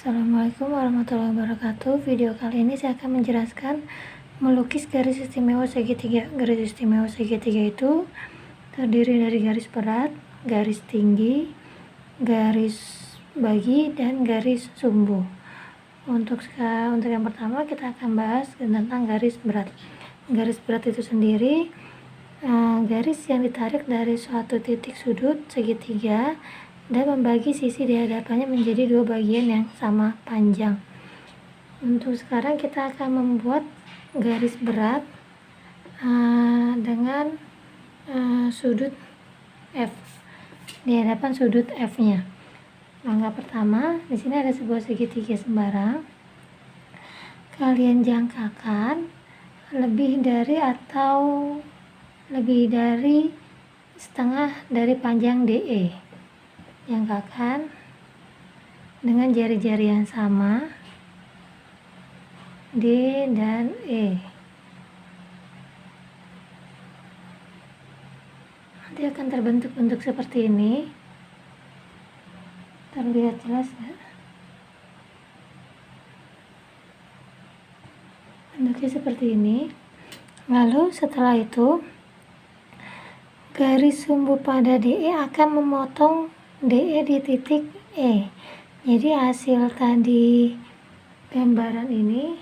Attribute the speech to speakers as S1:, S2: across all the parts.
S1: Assalamualaikum warahmatullahi wabarakatuh. Video kali ini saya akan menjelaskan melukis garis istimewa segitiga. Garis istimewa segitiga itu terdiri dari garis berat, garis tinggi, garis bagi, dan garis sumbu. Untuk yang pertama kita akan bahas tentang garis berat. Garis berat itu sendiri garis yang ditarik dari suatu titik sudut segitiga dan membagi sisi di hadapannya menjadi dua bagian yang sama panjang. Untuk sekarang kita akan membuat garis berat dengan sudut F di hadapan sudut F-nya. Langkah pertama, di sini ada sebuah segitiga sembarang. Kalian jangkakan lebih dari atau lebih dari setengah dari panjang DE. Jangkakan dengan jari-jari yang sama D dan E. Nanti akan terbentuk bentuk seperti ini. Terlihat jelas ya? Bentuknya seperti ini. Lalu setelah itu garis sumbu pada DE akan memotong DE di titik E. Jadi hasil tadi gambaran ini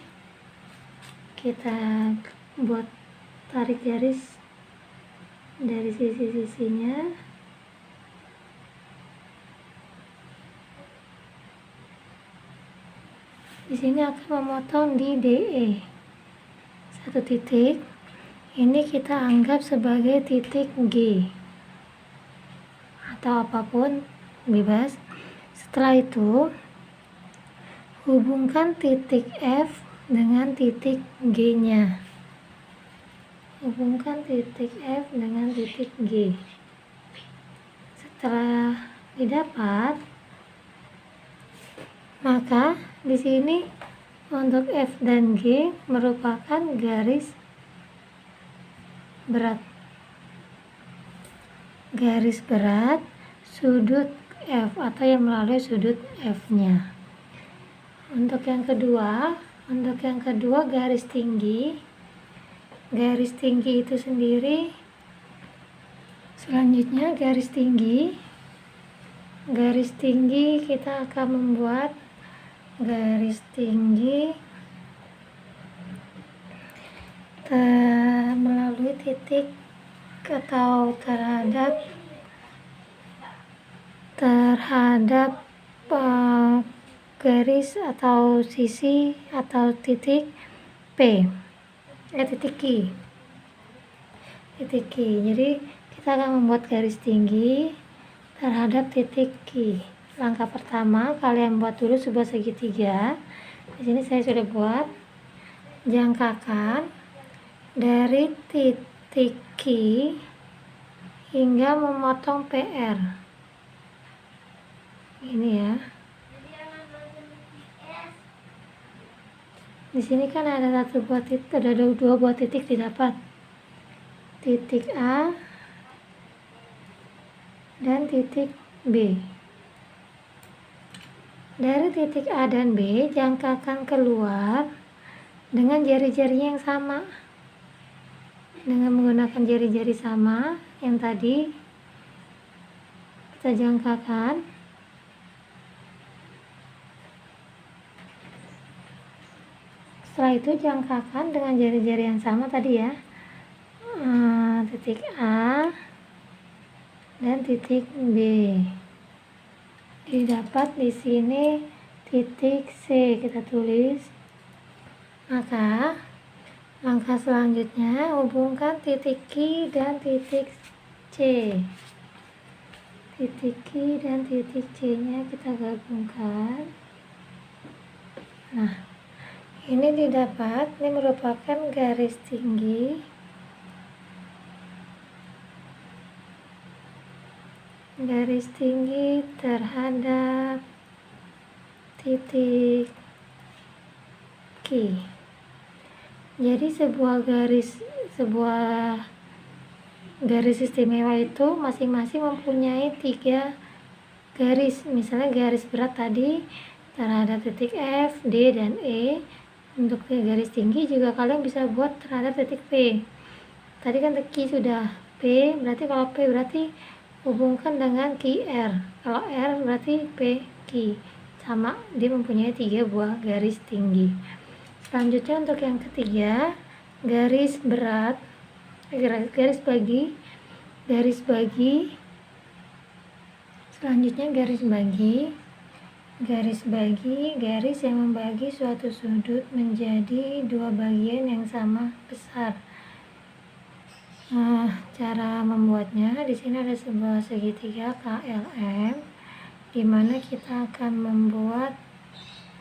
S1: kita buat tarik garis dari sisi-sisinya. Di sini akan memotong di DE. Satu titik. Ini kita anggap sebagai titik G. Atau apapun, bebas. Setelah itu hubungkan titik F dengan titik G nya. Hubungkan titik F dengan titik G. Setelah didapat, maka di sini untuk F dan G merupakan garis berat. Garis berat sudut F atau yang melalui sudut F-nya. Untuk yang kedua garis tinggi. Garis tinggi itu sendiri selanjutnya garis tinggi kita akan membuat garis tinggi melalui titik atau terhadap garis atau sisi atau titik P, titik Q. Jadi kita akan membuat garis tinggi terhadap titik Q. Langkah pertama, kalian buat dulu sebuah segitiga. Di sini saya sudah buat. Jangkakan dari titik Q hingga memotong PR. Ini ya. Di sini kan ada dua buah titik didapat. Titik A dan titik B. Dari titik A dan B, jangkakan keluar dengan jari-jarinya yang sama. Dengan menggunakan jari-jari sama yang tadi kita jangkakan. Setelah itu jangkakan dengan jari-jari yang sama tadi ya, titik A dan titik B. Didapat di sini titik C, kita tulis. Maka langkah selanjutnya hubungkan titik Q dan titik C. Titik Q dan titik C nya kita gabungkan. Nah, ini didapat, ini merupakan garis tinggi terhadap titik Q. Jadi sebuah garis istimewa itu masing-masing mempunyai 3 garis. Misalnya garis berat tadi terhadap titik F, D, dan E. Untuk garis tinggi juga kalian bisa buat terhadap titik P. Tadi kan Q sudah P, berarti kalau P berarti hubungkan dengan QR. Kalau R berarti P, Q. Sama, dia mempunyai 3 buah garis tinggi. Selanjutnya untuk yang ketiga, garis berat, garis bagi. Selanjutnya garis bagi, garis yang membagi suatu sudut menjadi 2 bagian yang sama besar. Nah, cara membuatnya di sini ada sebuah segitiga KLM, di mana kita akan membuat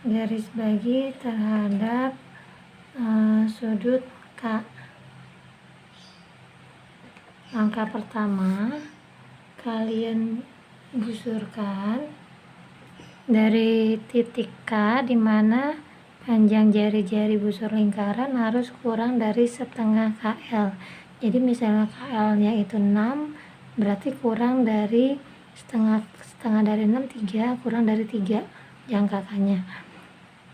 S1: garis bagi terhadap sudut K. Langkah pertama, kalian busurkan dari titik K, di mana panjang jari-jari busur lingkaran harus kurang dari setengah KL. Jadi misalnya KL-nya itu 6, berarti kurang dari setengah dari 6, 3, kurang dari 3 jangkakannya.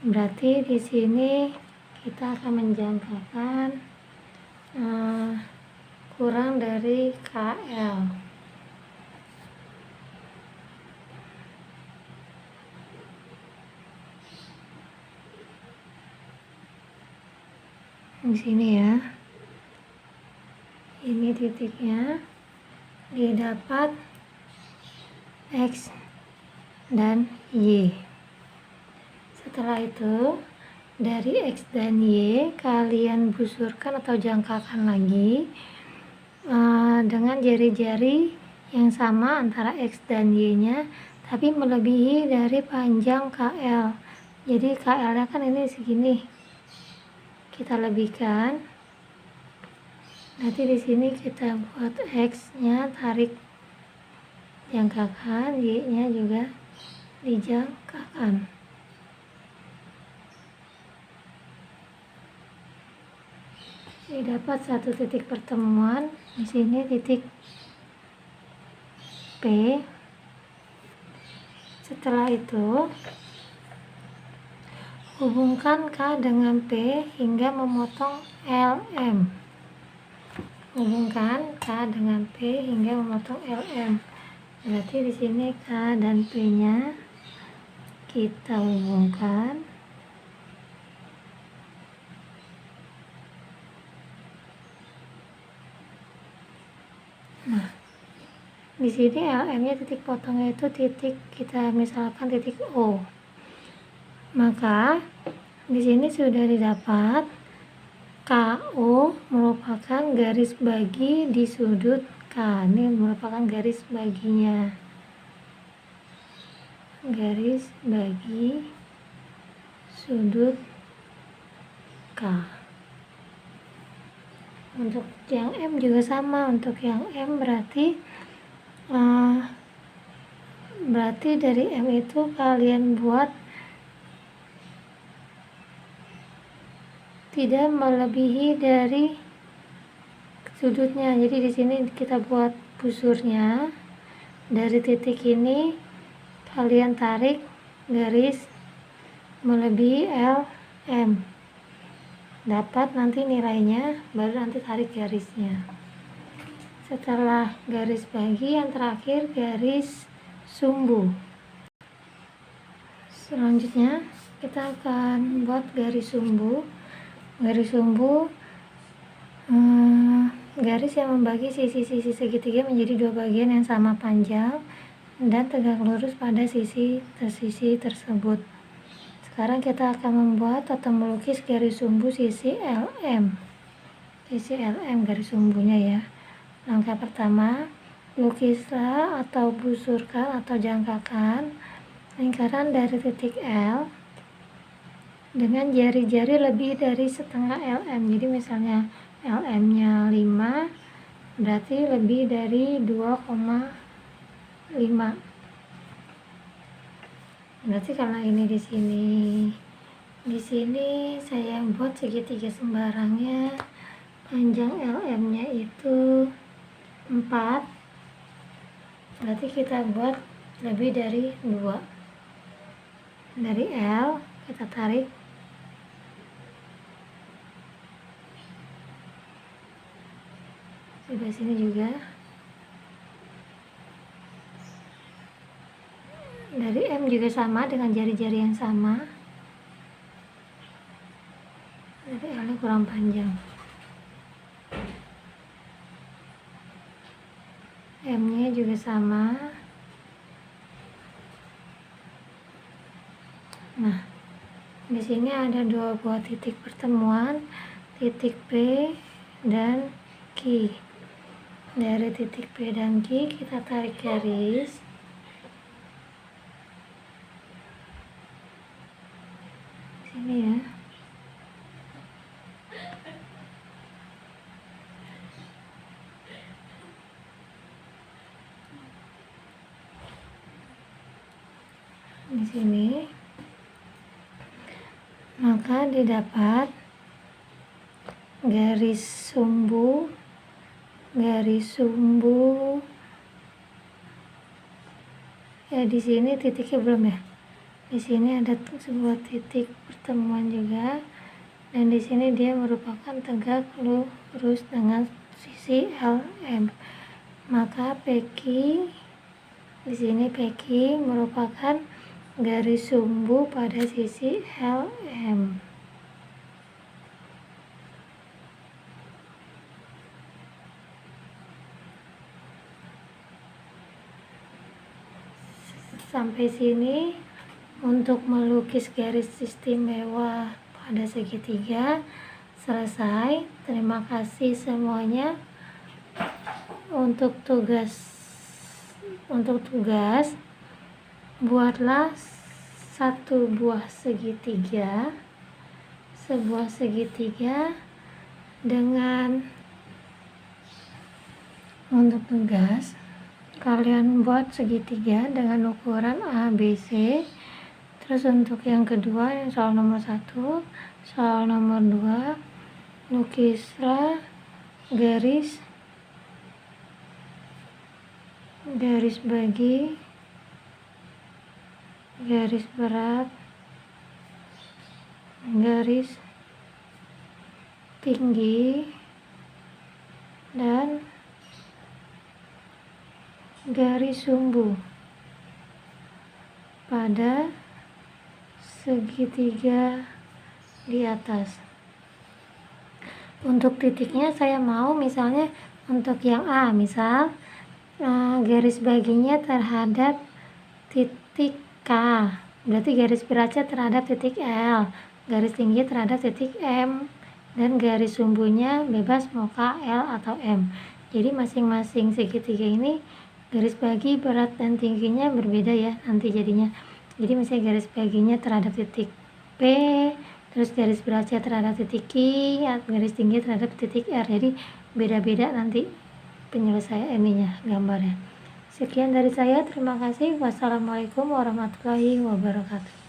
S1: Berarti di sini kita akan menjangkakan kurang dari KL. Di sini ya. Ini titiknya, didapat X dan Y. Setelah itu dari X dan Y kalian busurkan atau jangkakan lagi dengan jari-jari yang sama antara X dan Y nya, tapi melebihi dari panjang KL. Jadi KL nya kan ini segini, kita lebihkan. Nanti di sini kita buat X nya tarik jangkakan, Y nya juga dijangkakan. Dapat satu titik pertemuan, di sini titik P. Setelah itu hubungkan K dengan P hingga memotong LM. Hubungkan K dengan P hingga memotong LM. Berarti di sini K dan P-nya kita hubungkan. Nah, di sini LM-nya titik potongnya itu titik, kita misalkan titik O. Maka di sini sudah didapat KO merupakan garis bagi di sudut K. Ini merupakan garis baginya. Garis bagi sudut K. Untuk yang M juga sama. Untuk yang M berarti dari M itu kalian buat tidak melebihi dari sudutnya. Jadi di sini kita buat busurnya dari titik ini, kalian tarik garis melebihi LM, dapat nanti nilainya, baru nanti tarik garisnya. Setelah garis bagi, yang terakhir garis sumbu. Selanjutnya kita akan buat garis sumbu. Garis sumbu garis yang membagi sisi-sisi segitiga menjadi 2 bagian yang sama panjang dan tegak lurus pada sisi tersebut. Sekarang kita akan membuat atau melukis garis sumbu sisi LM. Sisi LM garis sumbunya ya. Langkah pertama, lukislah atau busurkan atau jangkakan lingkaran dari titik L dengan jari-jari lebih dari setengah LM. Jadi misalnya LM-nya 5, berarti lebih dari 2,5. Berarti karena ini di sini saya buat segitiga sembarangnya, panjang LM-nya itu 4. Berarti kita buat lebih dari 2. Dari L kita tarik sebelah sini juga. Dari M juga sama dengan jari-jari yang sama. Dari L nya kurang panjang. M nya juga sama. Nah, di sini ada 2 buah titik pertemuan, titik P dan Q. Dari titik P dan Q kita tarik garis. Sini ya. Di sini. Maka didapat garis sumbu. Di sini titiknya belum ya. Di sini ada sebuah titik pertemuan juga, dan di sini dia merupakan tegak lurus dengan sisi LM. Maka PQ di sini PQ merupakan garis sumbu pada sisi LM. Sampai sini untuk melukis garis istimewa pada segitiga selesai. Terima kasih semuanya. Untuk tugas buatlah sebuah segitiga dengan untuk tugas kalian buat segitiga dengan ukuran ABC. Terus untuk yang kedua, yang soal nomor 1, soal nomor 2, lukislah garis bagi, garis berat, garis tinggi, dan garis sumbu pada segitiga di atas. Untuk titiknya saya mau misalnya untuk yang A, misal garis baginya terhadap titik K, berarti garis beratnya terhadap titik L, garis tinggi terhadap titik M, dan garis sumbunya bebas mau K, L, atau M. Jadi masing-masing segitiga ini garis bagi berat dan tingginya berbeda ya nanti jadinya. Jadi misalnya garis baginya terhadap titik P, terus garis beratnya terhadap titik Q, garis tinggi terhadap titik R. Jadi beda-beda nanti penyelesaian gambarnya. Sekian dari saya, terima kasih. Wassalamualaikum warahmatullahi wabarakatuh.